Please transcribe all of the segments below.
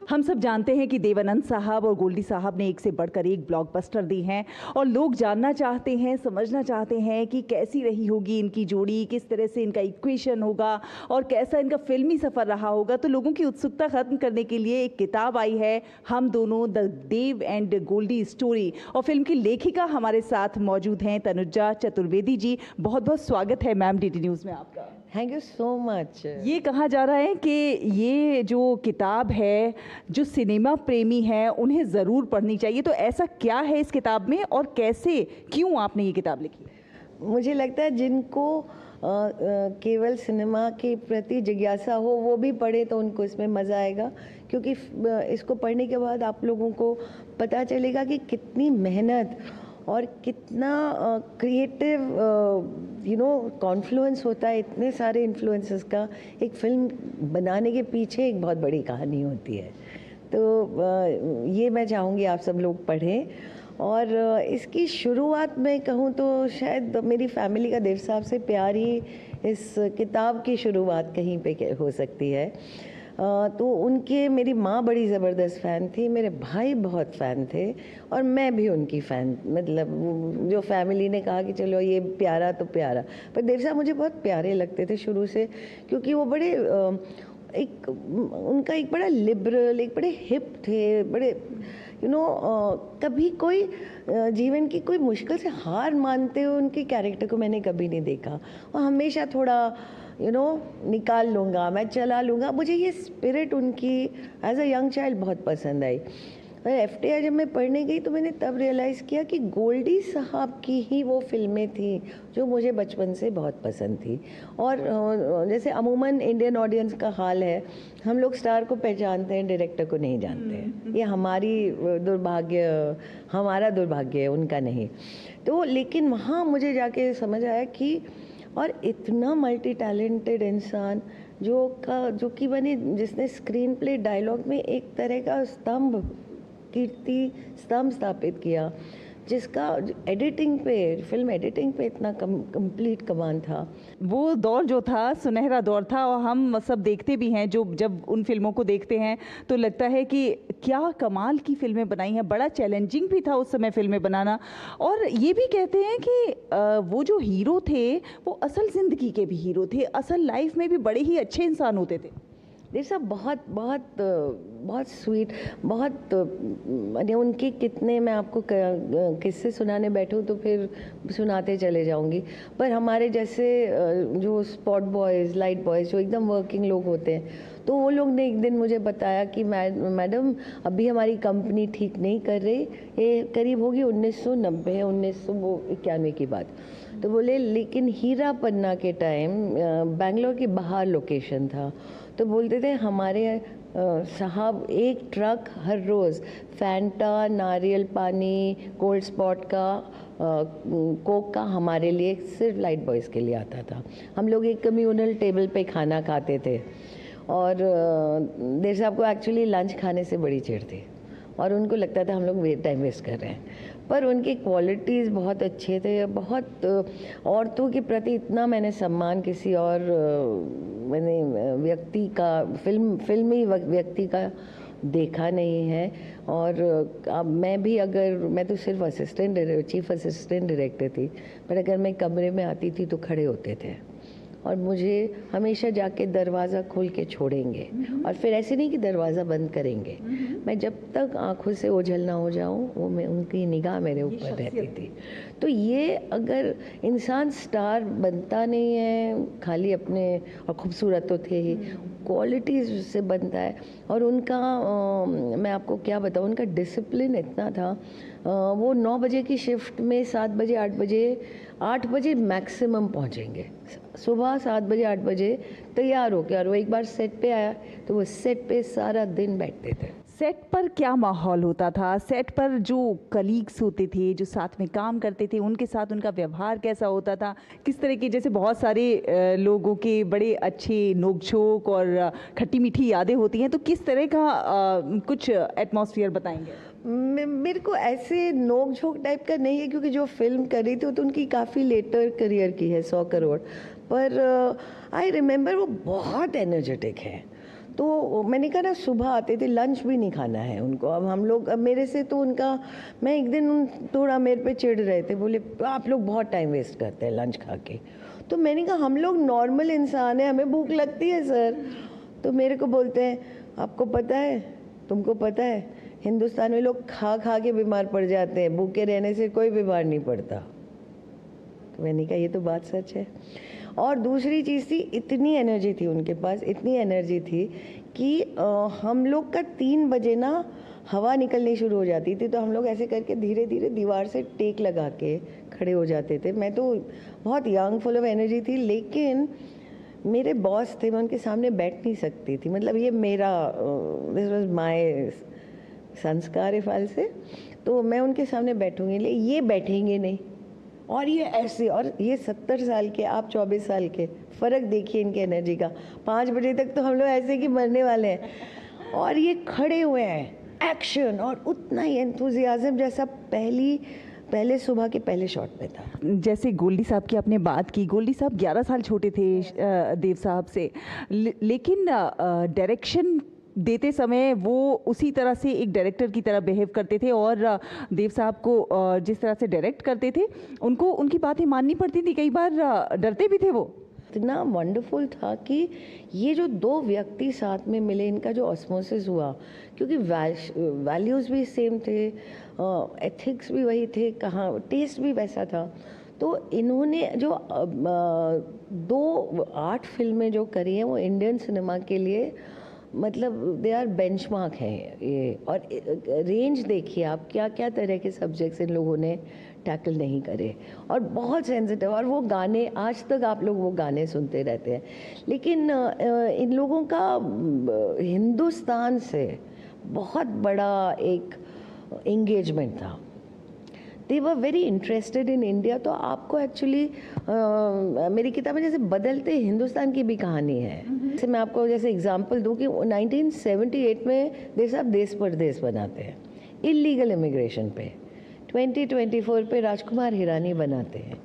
हम सब जानते हैं कि देवानंद साहब और गोल्डी साहब ने एक से बढ़कर एक ब्लॉकबस्टर दी हैं और लोग जानना चाहते हैं, समझना चाहते हैं कि कैसी रही होगी इनकी जोड़ी, किस तरह से इनका इक्वेशन होगा और कैसा इनका फिल्मी सफ़र रहा होगा। तो लोगों की उत्सुकता ख़त्म करने के लिए एक किताब आई है, हम दोनों the Dev and Goldie story, और फिल्म की लेखिका हमारे साथ मौजूद हैं तनुजा चतुर्वेदी जी। बहुत बहुत स्वागत है मैम DD न्यूज़ में आपका। Thank you so much. ये कहा जा रहा है कि ये जो किताब है, जो सिनेमा प्रेमी हैं उन्हें ज़रूर पढ़नी चाहिए, तो ऐसा क्या है इस किताब में और कैसे, क्यों आपने ये किताब लिखी? मुझे लगता है जिनको केवल सिनेमा के प्रति जिज्ञासा हो वो भी पढ़े तो उनको इसमें मज़ा आएगा, क्योंकि इसको पढ़ने के बाद आप लोगों को पता चलेगा कि कितनी मेहनत और कितना क्रिएटिव कॉन्फ्लुएंस होता है, इतने सारे इन्फ्लुएंसेस का एक फ़िल्म बनाने के पीछे एक बहुत बड़ी कहानी होती है। तो ये मैं चाहूँगी आप सब लोग पढ़ें। और इसकी शुरुआत में कहूँ तो शायद मेरी फैमिली का देव साहब से प्यार ही इस किताब की शुरुआत कहीं पे हो सकती है। तो उनके, मेरी माँ बड़ी ज़बरदस्त फ़ैन थी, मेरे भाई बहुत फ़ैन थे और मैं भी उनकी फ़ैन, मतलब जो फैमिली ने कहा कि चलो ये प्यारा तो प्यारा, पर देव साहब मुझे बहुत प्यारे लगते थे शुरू से, क्योंकि वो बड़े उनका एक बड़ा लिबरल, एक बड़े हिप थे, बड़े कभी कोई जीवन की कोई मुश्किल से हार मानते हुए उनके कैरेक्टर को मैंने कभी नहीं देखा। और हमेशा थोड़ा निकाल लूँगा, मैं चला लूँगा, मुझे ये स्पिरिट उनकी एज अ यंग चाइल्ड बहुत पसंद आई। और FTI जब मैं पढ़ने गई तो मैंने तब रियलाइज़ किया कि गोल्डी साहब की ही वो फिल्में थी जो मुझे बचपन से बहुत पसंद थी। और जैसे अमूमन इंडियन ऑडियंस का हाल है, हम लोग स्टार को पहचानते हैं, डायरेक्टर को नहीं जानते हैं। ये हमारा दुर्भाग्य है, उनका नहीं। तो लेकिन वहाँ मुझे जाके समझ आया कि और इतना मल्टी टैलेंटेड इंसान जो कि बनी, जिसने स्क्रीन प्ले डायलॉग में एक तरह का कीर्ति स्तंभ स्थापित किया, जिसका फिल्म एडिटिंग पे इतना कंप्लीट कमान था। वो दौर जो था सुनहरा दौर था, और हम सब देखते भी हैं, जो जब उन फिल्मों को देखते हैं तो लगता है कि क्या कमाल की फिल्में बनाई हैं। बड़ा चैलेंजिंग भी था उस समय फिल्में बनाना। और ये भी कहते हैं कि वो जो हीरो थे वो असल ज़िंदगी के भी हीरो थे, असल लाइफ में भी बड़े ही अच्छे इंसान होते थे। ये सब बहुत बहुत बहुत स्वीट, बहुत मैंने उनके कितने, मैं आपको किस्से सुनाने बैठूं तो फिर सुनाते चले जाऊंगी। पर हमारे जैसे जो स्पॉट बॉयज़, लाइट बॉयज़, जो एकदम वर्किंग लोग होते हैं, तो वो लोग ने एक दिन मुझे बताया कि मैडम अभी हमारी कंपनी ठीक नहीं कर रही, ये करीब होगी 1990 1991 की बात। तो बोले लेकिन हीरा पन्ना के टाइम बेंगलोर के बाहर लोकेशन था, तो बोलते थे हमारे साहब एक ट्रक हर रोज़ फैंटा, नारियल पानी, कोल्ड स्पॉट का, कोक का हमारे लिए, सिर्फ लाइट बॉयज़ के लिए आता था। हम लोग एक कम्यूनल टेबल पे खाना खाते थे और देर साहब को एक्चुअली लंच खाने से बड़ी चिढ़ थी और उनको लगता था हम लोग टाइम वेस्ट कर रहे हैं। पर उनकी क्वालिटीज़ बहुत अच्छे थे, बहुत औरतों के प्रति इतना मैंने सम्मान किसी और व्यक्ति का, फिल्मी व्यक्ति का देखा नहीं है। और अब मैं तो सिर्फ चीफ असिस्टेंट डायरेक्टर थी, पर अगर मैं कमरे में आती थी तो खड़े होते थे और मुझे हमेशा जाके दरवाज़ा खोल के छोड़ेंगे और फिर ऐसे नहीं कि दरवाज़ा बंद करेंगे। मैं जब तक आंखों से ओझल ना हो जाऊं, वो मैं उनकी निगाह मेरे ऊपर रहती थी। तो ये अगर इंसान स्टार बनता नहीं है खाली अपने, और खूबसूरत तो थे ही, क्वालिटीज़ से बनता है। और उनका मैं आपको क्या बताऊं, उनका डिसिप्लिन इतना था। वो 9 बजे की शिफ्ट में 7 बजे 8 बजे मैक्सिमम पहुंचेंगे, सुबह 7 बजे 8 बजे तैयार होकर। और वो एक बार सेट पे आया तो वो सेट पे सारा दिन बैठते थे। सेट पर क्या माहौल होता था? सेट पर जो कलीग्स होते थे, जो साथ में काम करते थे, उनके साथ उनका व्यवहार कैसा होता था? किस तरह की, जैसे बहुत सारे लोगों के बड़े अच्छे नोक-झोंक और खट्टी मीठी यादें होती हैं, तो किस तरह का कुछ एटमॉस्फेयर बताएंगे? मेरे को ऐसे नोक झोंक टाइप का नहीं है, क्योंकि जो फिल्म कर रही थी वो तो उनकी काफ़ी लेटर करियर की है, 100 करोड़। पर आई रिमेंबर वो बहुत एनर्जेटिक है। तो मैंने कहा ना, सुबह आते थे, लंच भी नहीं खाना है उनको। अब हम लोग, अब मेरे से तो उनका, मैं एक दिन थोड़ा मेरे पे चिढ़ रहे थे, बोले आप लोग बहुत टाइम वेस्ट करते हैं लंच खा के। तो मैंने कहा हम लोग नॉर्मल इंसान हैं, हमें भूख लगती है सर। तो मेरे को बोलते हैं आपको पता है, तुमको पता है, हिंदुस्तान में लोग खा खा के बीमार पड़ जाते हैं, भूखे रहने से कोई बीमार नहीं पड़ता। तो मैंने कहा ये तो बात सच है। और दूसरी चीज़ थी, इतनी एनर्जी थी उनके पास, इतनी एनर्जी थी कि हम लोग का 3 बजे ना हवा निकलनी शुरू हो जाती थी, तो हम लोग ऐसे करके धीरे धीरे दीवार से टेक लगा के खड़े हो जाते थे। मैं तो बहुत यंग, फुल ऑफ एनर्जी थी, लेकिन मेरे बॉस थे, मैं उनके सामने बैठ नहीं सकती थी। मतलब ये मेरा, दिस वाज माय संस्कार है फाल से, तो मैं उनके सामने बैठूंगी, ये बैठेंगे नहीं। और ये ऐसे, और ये 70 साल के, आप 24 साल के, फ़र्क देखिए इनके एनर्जी का। 5 बजे तक तो हम लोग ऐसे कि मरने वाले हैं, और ये खड़े हुए हैं, एक्शन, और उतना ही एंथुजियाज्म जैसा पहले सुबह के पहले शॉट में था। जैसे गोल्डी साहब की आपने बात की, गोल्डी साहब 11 साल छोटे थे देव साहब से, लेकिन डायरेक्शन देते समय वो उसी तरह से एक डायरेक्टर की तरह बिहेव करते थे, और देव साहब को जिस तरह से डायरेक्ट करते थे, उनको उनकी बातें माननी पड़ती थी, कई बार डरते भी थे वो। इतना वंडरफुल था कि ये जो 2 व्यक्ति साथ में मिले, इनका जो ऑस्मोसिस हुआ, क्योंकि वैल्यूज़ भी सेम थे, एथिक्स भी वही थे, कहाँ टेस्ट भी वैसा था। तो इन्होंने जो 2 8 फिल्में जो करी हैं, वो इंडियन सिनेमा के लिए, मतलब दे आर बेंचमार्क हैं ये। और रेंज देखिए आप, क्या क्या तरह के सब्जेक्ट्स इन लोगों ने टैकल नहीं करे, और बहुत सेंसिटिव। और वो गाने, आज तक आप लोग वो गाने सुनते रहते हैं। लेकिन इन लोगों का हिंदुस्तान से बहुत बड़ा एक एंगेजमेंट था। They were very interested in India. तो आपको एक्चुअली मेरी किताब में जैसे बदलते हिंदुस्तान की भी कहानी है। जैसे मैं आपको जैसे एग्जांपल दूं कि 1978 में देश साहब देश परदेश बनाते हैं, इलीगल इमिग्रेशन पे। 2024 पे राजकुमार हिरानी बनाते हैं।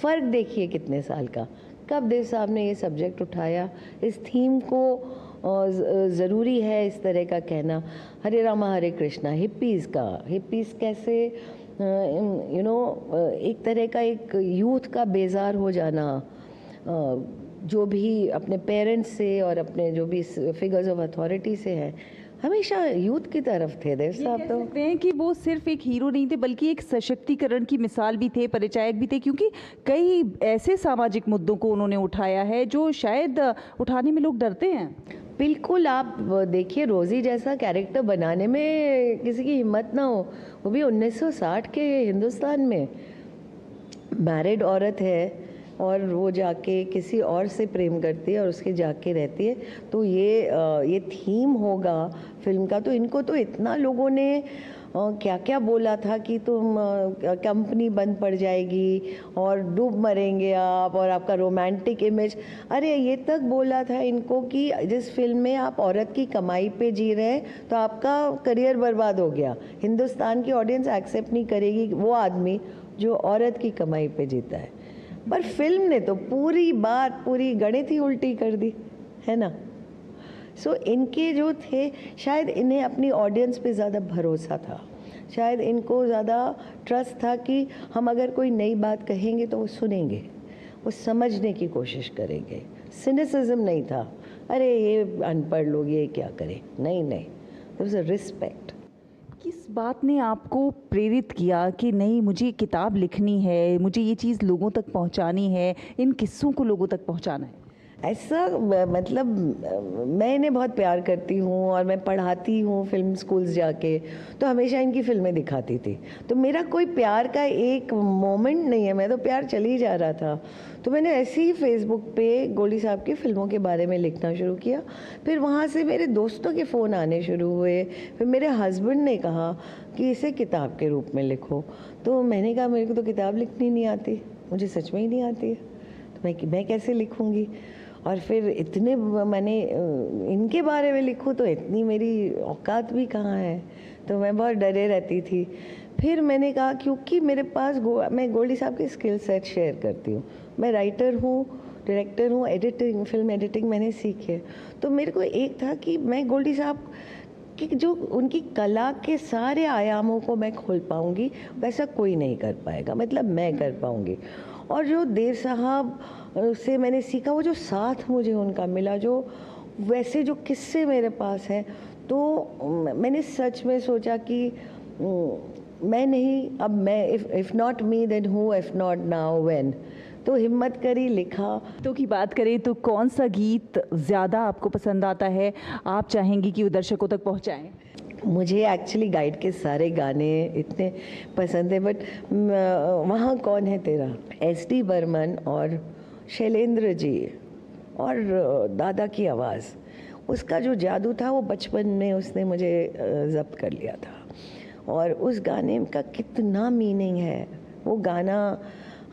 फ़र्क देखिए कितने साल का। कब देव साहब ने ये सब्जेक्ट उठाया, इस थीम को ज़रूरी है इस तरह का कहना। हरे रामा हरे कृष्णा, हिप्पीज़ कैसे एक तरह का एक यूथ का बेजार हो जाना, जो भी अपने पेरेंट्स से और अपने जो भी फिगर्स ऑफ अथॉरिटी से हैं, हमेशा यूथ की तरफ थे देव साहब। तो कहते हैं कि वो सिर्फ एक हीरो नहीं थे, बल्कि एक सशक्तिकरण की मिसाल भी थे, परिचायक भी थे, क्योंकि कई ऐसे सामाजिक मुद्दों को उन्होंने उठाया है जो शायद उठाने में लोग डरते हैं। बिल्कुल, आप देखिए रोज़ी जैसा कैरेक्टर बनाने में किसी की हिम्मत ना हो, वो भी 1960 के हिंदुस्तान में। मैरिड औरत है और वो जाके किसी और से प्रेम करती है और उसके जाके रहती है। तो ये थीम होगा फिल्म का। तो इनको तो इतना लोगों ने क्या क्या बोला था कि तुम कंपनी बंद पड़ जाएगी और डूब मरेंगे आप, और आपका रोमांटिक इमेज। अरे ये तक बोला था इनको कि जिस फिल्म में आप औरत की कमाई पे जी रहे हैं तो आपका करियर बर्बाद हो गया। हिंदुस्तान की ऑडियंस एक्सेप्ट नहीं करेगी वो आदमी जो औरत की कमाई पे जीता है। पर फिल्म ने तो पूरी गणित ही उल्टी कर दी, है ना। सो इनके जो थे, शायद इन्हें अपनी ऑडियंस पे ज़्यादा भरोसा था, शायद इनको ज़्यादा ट्रस्ट था कि हम अगर कोई नई बात कहेंगे तो वो सुनेंगे, वो समझने की कोशिश करेंगे। सिनिसिज्म नहीं था, अरे ये अनपढ़ लोग ये क्या करें, नहीं, देयर वाज अ रिस्पेक्ट। किस बात ने आपको प्रेरित किया कि नहीं, मुझे किताब लिखनी है, मुझे ये चीज़ लोगों तक पहुंचानी है, इन किस्सों को लोगों तक पहुंचाना है? ऐसा मतलब मैं इन्हें बहुत प्यार करती हूँ और मैं पढ़ाती हूँ फिल्म स्कूल्स जाके, तो हमेशा इनकी फिल्में दिखाती थी। तो मेरा कोई प्यार का एक मोमेंट नहीं है, मैं तो प्यार चल ही जा रहा था। तो मैंने ऐसे ही फेसबुक पे गोल्डी साहब की फ़िल्मों के बारे में लिखना शुरू किया। फिर वहाँ से मेरे दोस्तों के फ़ोन आने शुरू हुए। फिर मेरे हस्बैंड ने कहा कि इसे किताब के रूप में लिखो। तो मैंने कहा मेरे को तो किताब लिखनी नहीं आती, मुझे सच में ही नहीं आती है, तो मैं कैसे लिखूँगी। और फिर इतने मैंने इनके बारे में लिखूँ तो इतनी मेरी औकात भी कहाँ है, तो मैं बहुत डरे रहती थी। फिर मैंने कहा क्योंकि मेरे पास मैं गोल्डी साहब के स्किल सेट शेयर करती हूँ। मैं राइटर हूँ, डायरेक्टर हूँ, एडिटिंग, फिल्म एडिटिंग मैंने सीखी है। तो मेरे को एक था कि मैं गोल्डी साहब कि जो उनकी कला के सारे आयामों को मैं खोल पाऊँगी, वैसा कोई नहीं कर पाएगा, मतलब मैं कर पाऊँगी। और जो देव साहब से मैंने सीखा, वो जो साथ मुझे उनका मिला, जो वैसे जो किस्से मेरे पास हैं, तो मैंने सच में सोचा कि मैं नहीं, अब मैं if not me then who, if not now when. तो हिम्मत करी, लिखा। तो की बात करें तो कौन सा गीत ज़्यादा आपको पसंद आता है, आप चाहेंगी कि वो दर्शकों तक पहुंचाएं? मुझे एक्चुअली गाइड के सारे गाने इतने पसंद है, बट वहाँ कौन है तेरा, एस.डी. बर्मन और शैलेंद्र जी और दादा की आवाज़, उसका जो जादू था वो बचपन में उसने मुझे ज़ब्त कर लिया था। और उस गाने का कितना मीनिंग है। वो गाना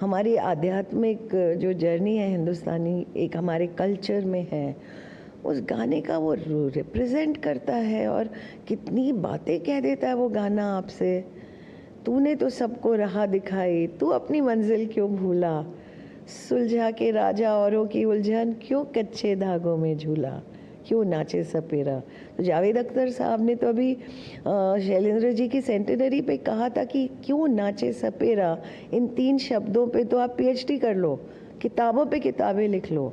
हमारी आध्यात्मिक जो जर्नी है हिंदुस्तानी, एक हमारे कल्चर में है, उस गाने का वो रिप्रेजेंट करता है। और कितनी बातें कह देता है वो गाना आपसे। तूने तो सबको राह दिखाई, तू अपनी मंजिल क्यों भूला, सुलझा के राजा औरों की उलझन, क्यों कच्चे धागों में झूला, क्यों नाचे सपेरा। तो जावेद अख्तर साहब ने तो अभी शैलेंद्र जी की सेंटेनरी पे कहा था कि क्यों नाचे सपेरा, इन 3 शब्दों पे तो आप PhD कर लो, किताबों पे किताबें लिख लो।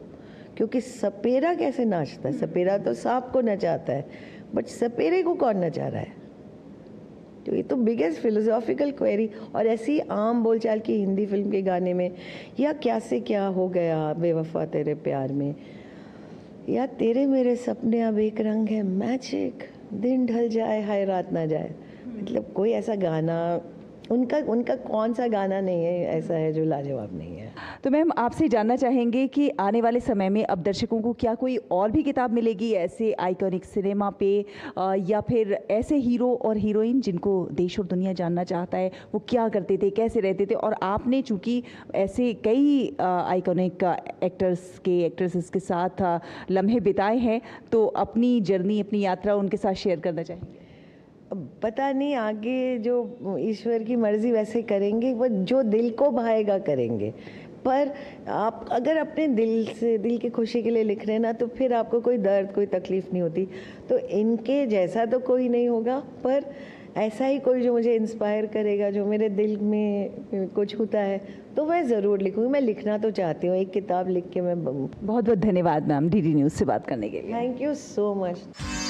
क्योंकि सपेरा कैसे नाचता है, सपेरा तो सांप को नचाता है, बट सपेरे को कौन नचा रहा है। तो ये तो बिगेस्ट फिलोसॉफिकल क्वेरी। और ऐसी आम बोलचाल की हिंदी फिल्म के गाने में, या क्या से क्या हो गया बेवफा तेरे प्यार में, या तेरे मेरे सपने अब एक रंग है मैजिक, दिन ढल जाए हाय रात ना जाए। मतलब कोई ऐसा गाना उनका कौन सा गाना नहीं है ऐसा है जो लाजवाब नहीं है। तो मैम आपसे जानना चाहेंगे कि आने वाले समय में अब दर्शकों को क्या कोई और भी किताब मिलेगी ऐसे आइकॉनिक सिनेमा पे, या फिर ऐसे हीरो और हीरोइन जिनको देश और दुनिया जानना चाहता है, वो क्या करते थे, कैसे रहते थे। और आपने चूँकि ऐसे कई आइकॉनिक एक्ट्रेसेस के साथ लम्हे बिताए हैं, तो अपनी जर्नी, अपनी यात्रा उनके साथ शेयर करना चाहेंगे? पता नहीं, आगे जो ईश्वर की मर्जी वैसे करेंगे, वो जो दिल को भाएगा करेंगे। पर आप अगर अपने दिल से, दिल की खुशी के लिए लिख रहे हैं ना, तो फिर आपको कोई दर्द, कोई तकलीफ नहीं होती। तो इनके जैसा तो कोई नहीं होगा, पर ऐसा ही कोई जो मुझे इंस्पायर करेगा, जो मेरे दिल में कुछ होता है, तो मैं ज़रूर लिखूँगी। मैं लिखना तो चाहती हूँ, एक किताब लिख के मैं। बहुत बहुत धन्यवाद मैम DD न्यूज़ से बात करने के लिए। Thank you so much.